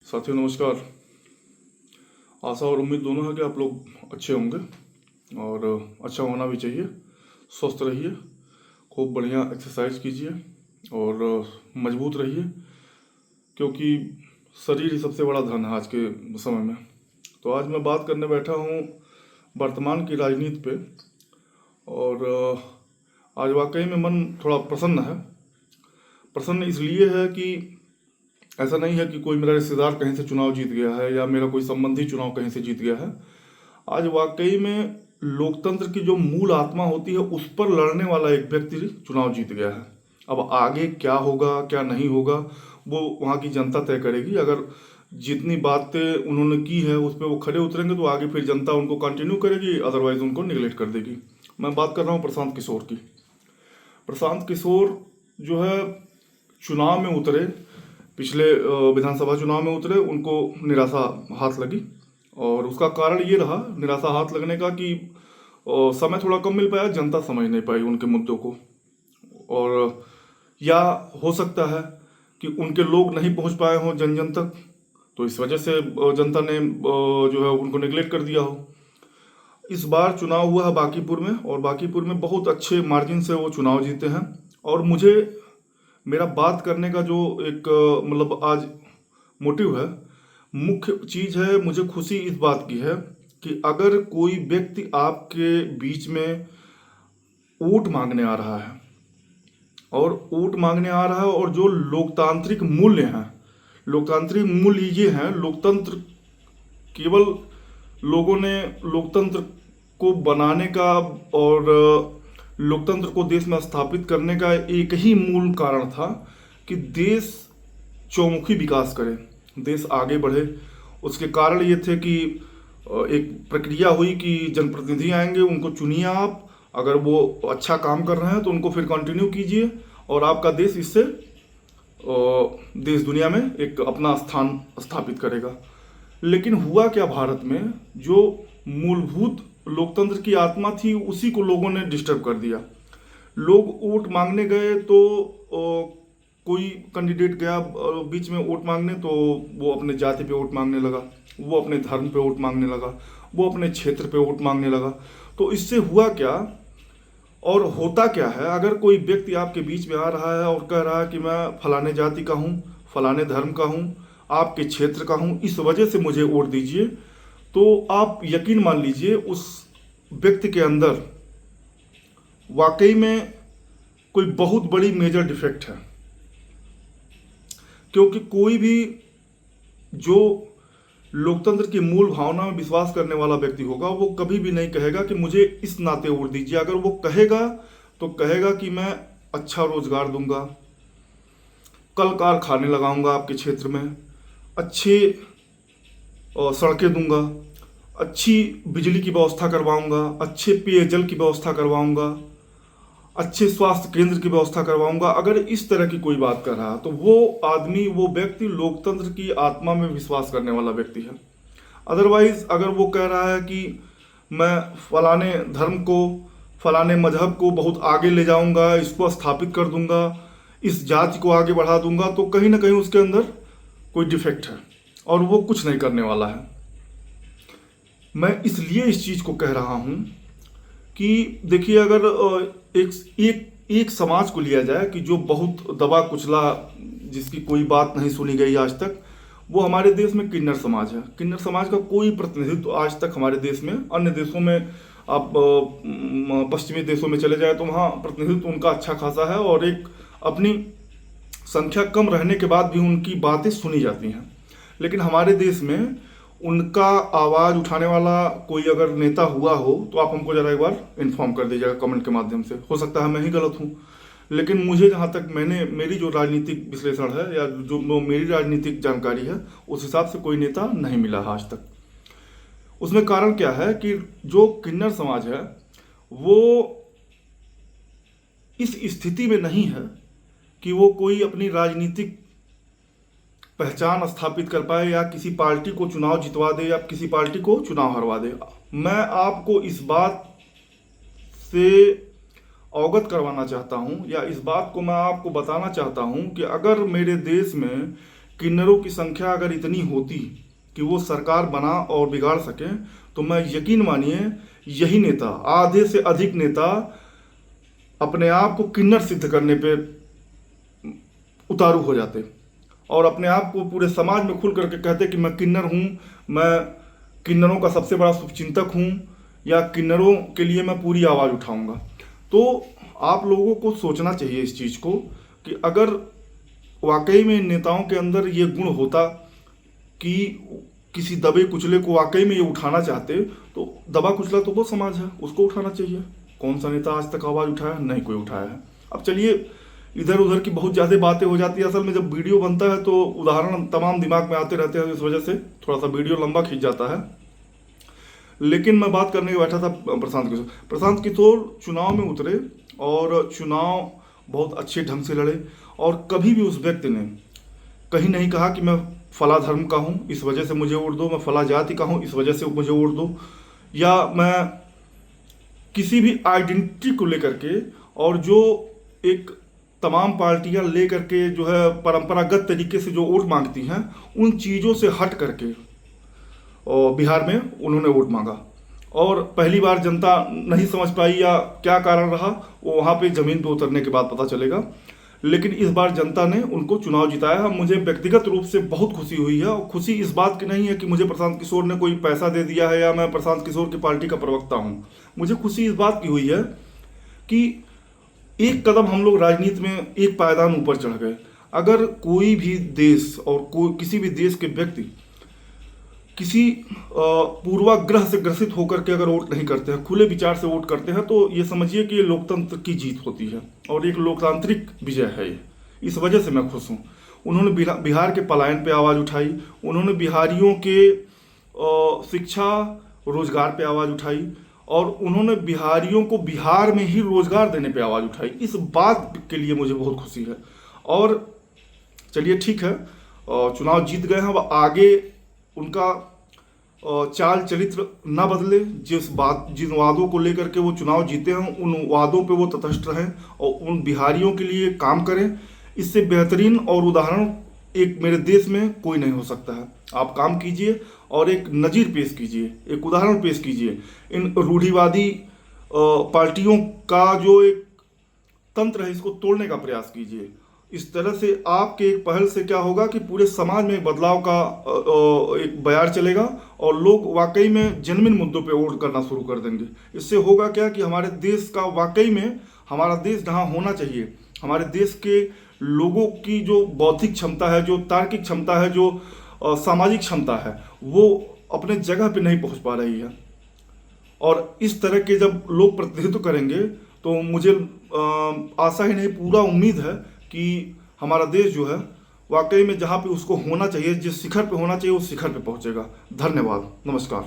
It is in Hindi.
साथियों नमस्कार। आशा और उम्मीद दोनों है कि आप लोग अच्छे होंगे और अच्छा होना भी चाहिए। स्वस्थ रहिए, खूब बढ़िया एक्सरसाइज कीजिए और मजबूत रहिए, क्योंकि शरीर ही सबसे बड़ा धन है आज के समय में। तो आज मैं बात करने बैठा हूँ वर्तमान की राजनीति पे। और आज वाकई में मन थोड़ा प्रसन्न है। प्रसन्न इसलिए है कि ऐसा नहीं है कि कोई मेरा रिश्तेदार कहीं से चुनाव जीत गया है या मेरा कोई संबंधी चुनाव कहीं से जीत गया है। आज वाकई में लोकतंत्र की जो मूल आत्मा होती है उस पर लड़ने वाला एक व्यक्ति चुनाव जीत गया है। अब आगे क्या होगा क्या नहीं होगा वो वहाँ की जनता तय करेगी। अगर जितनी बातें उन्होंने की है उस पर वो खड़े उतरेंगे तो आगे फिर जनता उनको कंटिन्यू करेगी, अदरवाइज उनको निगलेक्ट कर देगी। मैं बात कर रहा हूँ प्रशांत किशोर की। प्रशांत किशोर जो है चुनाव में उतरे, पिछले विधानसभा चुनाव में उतरे, उनको निराशा हाथ लगी। और उसका कारण ये रहा निराशा हाथ लगने का कि समय थोड़ा कम मिल पाया, जनता समझ नहीं पाई उनके मुद्दों को। और या हो सकता है कि उनके लोग नहीं पहुंच पाए हों जन जन तक, तो इस वजह से जनता ने जो है उनको निगलेक्ट कर दिया हो। इस बार चुनाव हुआ है बांकीपुर में, और बांकीपुर में बहुत अच्छे मार्जिन से वो चुनाव जीते हैं। और मुझे मेरा बात करने का जो एक मतलब आज मोटिव है, मुख्य चीज़ है, मुझे खुशी इस बात की है कि अगर कोई व्यक्ति आपके बीच में वोट मांगने आ रहा है और जो लोकतांत्रिक मूल्य हैं, लोकतांत्रिक मूल्य ये हैं, लोकतंत्र केवल लोगों ने लोकतंत्र को बनाने का और लोकतंत्र को देश में स्थापित करने का एक ही मूल कारण था कि देश चौमुखी विकास करे, देश आगे बढ़े। उसके कारण ये थे कि एक प्रक्रिया हुई कि जनप्रतिनिधि आएंगे, उनको चुनिए आप, अगर वो अच्छा काम कर रहे हैं तो उनको फिर कंटिन्यू कीजिए और आपका देश इससे देश दुनिया में एक अपना स्थान स्थापित करेगा। लेकिन हुआ क्या भारत में, जो मूलभूत लोकतंत्र की आत्मा थी उसी को लोगों ने डिस्टर्ब कर दिया। लोग वोट मांगने गए तो कोई कैंडिडेट गया बीच में वोट मांगने, तो वो अपने जाति पे वोट मांगने लगा, वो अपने धर्म पे वोट मांगने लगा, वो अपने क्षेत्र पे वोट मांगने लगा। तो इससे हुआ क्या और होता क्या है, अगर कोई व्यक्ति आपके बीच में आ रहा है और कह रहा है कि मैं फलाने जाति का हूँ, फलाने धर्म का हूँ, आपके क्षेत्र का हूँ, इस वजह से मुझे वोट दीजिए, तो आप यकीन मान लीजिए उस व्यक्ति के अंदर वाकई में कोई बहुत बड़ी मेजर डिफेक्ट है। क्योंकि कोई भी जो लोकतंत्र की मूल भावना में विश्वास करने वाला व्यक्ति होगा वो कभी भी नहीं कहेगा कि मुझे इस नाते वोट दीजिए। अगर वो कहेगा तो कहेगा कि मैं अच्छा रोजगार दूंगा, कल कारखाने लगाऊंगा आपके क्षेत्र में, अच्छे सड़कें दूंगा, अच्छी बिजली की व्यवस्था करवाऊंगा, अच्छे पेयजल की व्यवस्था करवाऊंगा, अच्छे स्वास्थ्य केंद्र की व्यवस्था करवाऊंगा। अगर इस तरह की कोई बात कर रहा है तो वो आदमी, वो व्यक्ति लोकतंत्र की आत्मा में विश्वास करने वाला व्यक्ति है। अदरवाइज अगर वो कह रहा है कि मैं फलाने धर्म को, फलाने मजहब को बहुत आगे ले जाऊंगा, इसको स्थापित कर दूंगा, इस जाति को आगे बढ़ा दूंगा, तो कहीं ना कहीं उसके अंदर कोई डिफेक्ट है और वो कुछ नहीं करने वाला है। मैं इसलिए इस चीज़ को कह रहा हूँ कि देखिए, अगर एक समाज को लिया जाए कि जो बहुत दबा कुचला, जिसकी कोई बात नहीं सुनी गई आज तक, वो हमारे देश में किन्नर समाज है। किन्नर समाज का कोई प्रतिनिधित्व आज तक हमारे देश में, अन्य देशों में आप पश्चिमी देशों में चले जाए तो वहाँ प्रतिनिधित्व उनका अच्छा खासा है और एक अपनी संख्या कम रहने के बाद भी उनकी बातें सुनी जाती हैं। लेकिन हमारे देश में उनका आवाज़ उठाने वाला कोई अगर नेता हुआ हो तो आप हमको ज़रा एक बार इन्फॉर्म कर दीजिएगा कमेंट के माध्यम से। हो सकता है मैं ही गलत हूँ, लेकिन मुझे जहाँ तक मेरी जो राजनीतिक विश्लेषण है या जो मेरी राजनीतिक जानकारी है उस हिसाब से कोई नेता नहीं मिला है आज तक। उसमें कारण क्या है कि जो किन्नर समाज है वो इस स्थिति में नहीं है कि वो कोई अपनी राजनीतिक पहचान स्थापित कर पाए या किसी पार्टी को चुनाव जितवा दे या किसी पार्टी को चुनाव हरवा दे। मैं आपको इस बात से अवगत करवाना चाहता हूं या इस बात को मैं आपको बताना चाहता हूं कि अगर मेरे देश में किन्नरों की संख्या अगर इतनी होती कि वो सरकार बना और बिगाड़ सके, तो मैं यकीन मानिए यही नेता, आधे से अधिक नेता अपने आप को किन्नर सिद्ध करने पे उतारू हो जाते और अपने आप को पूरे समाज में खुल करके कहते कि मैं किन्नर हूँ, मैं किन्नरों का सबसे बड़ा शुभचिंतक हूँ, या किन्नरों के लिए मैं पूरी आवाज़ उठाऊंगा। तो आप लोगों को सोचना चाहिए इस चीज़ को कि अगर वाकई में नेताओं के अंदर ये गुण होता कि किसी दबे कुचले को वाकई में ये उठाना चाहते, तो दबा कुचला तो वो समाज है, उसको उठाना चाहिए। कौन सा नेता आज तक आवाज़ उठाया? नहीं कोई उठाया है। अब चलिए, इधर उधर की बहुत ज़्यादा बातें हो जाती है। असल में जब वीडियो बनता है तो उदाहरण तमाम दिमाग में आते रहते हैं, इस वजह से थोड़ा सा वीडियो लंबा खींच जाता है। लेकिन मैं बात करने के बैठा था प्रशांत किशोर। प्रशांत किशोर चुनाव में उतरे और चुनाव बहुत अच्छे ढंग से लड़े, और कभी भी उस व्यक्ति ने कहीं नहीं कहा कि मैं फला धर्म का हूँ इस वजह से मुझे वोट दो, मैं फला जाति का हूँ इस वजह से मुझे वोट दो, या मैं किसी भी आइडेंटिटी को लेकर के, और जो एक तमाम पार्टियां लेकर के जो है परंपरागत तरीके से जो वोट मांगती हैं, उन चीज़ों से हट करके और बिहार में उन्होंने वोट मांगा। और पहली बार जनता नहीं समझ पाई या क्या कारण रहा, वो वहाँ पे ज़मीन पे उतरने के बाद पता चलेगा। लेकिन इस बार जनता ने उनको चुनाव जिताया। मुझे व्यक्तिगत रूप से बहुत खुशी हुई है, और खुशी इस बात की नहीं है कि मुझे प्रशांत किशोर ने कोई पैसा दे दिया है या मैं प्रशांत किशोर की पार्टी का प्रवक्ता हूँ। मुझे खुशी इस बात की हुई है कि एक कदम हम लोग राजनीति में एक पायदान ऊपर चढ़ गए। अगर कोई भी देश और कोई किसी भी देश के व्यक्ति किसी पूर्वाग्रह से ग्रसित होकर के अगर वोट नहीं करते हैं, खुले विचार से वोट करते हैं, तो ये समझिए कि ये लोकतंत्र की जीत होती है और एक लोकतांत्रिक विजय है ये। इस वजह से मैं खुश हूँ। उन्होंने बिहार के पलायन पे आवाज़ उठाई, उन्होंने बिहारियों के शिक्षा रोजगार पे आवाज़ उठाई, और उन्होंने बिहारियों को बिहार में ही रोजगार देने पे आवाज़ उठाई। इस बात के लिए मुझे बहुत खुशी है। और चलिए ठीक है, चुनाव जीत गए हैं, अब आगे उनका चाल चरित्र न बदले। जिन वादों को लेकर के वो चुनाव जीते हैं, उन वादों पे वो तटस्थ रहें और उन बिहारियों के लिए काम करें। इससे बेहतरीन और उदाहरण एक मेरे देश में कोई नहीं हो सकता है। आप काम कीजिए और एक नज़ीर पेश कीजिए, एक उदाहरण पेश कीजिए। इन रूढ़िवादी पार्टियों का जो एक तंत्र है, इसको तोड़ने का प्रयास कीजिए। इस तरह से आपके एक पहल से क्या होगा कि पूरे समाज में बदलाव का एक बयार चलेगा और लोग वाकई में जेन्युइन मुद्दों पे वोट करना शुरू कर देंगे। इससे होगा क्या कि हमारे देश का वाकई में, हमारा देश जहाँ होना चाहिए, हमारे देश के लोगों की जो बौद्धिक क्षमता है, जो तार्किक क्षमता है, जो सामाजिक क्षमता है, वो अपने जगह पे नहीं पहुंच पा रही है। और इस तरह के जब लोग प्रतिनिधित्व करेंगे, तो मुझे आशा ही नहीं, पूरा उम्मीद है कि हमारा देश जो है वाकई में जहाँ पे उसको होना चाहिए, जिस शिखर पे होना चाहिए, उस शिखर पे पहुंचेगा। धन्यवाद, नमस्कार।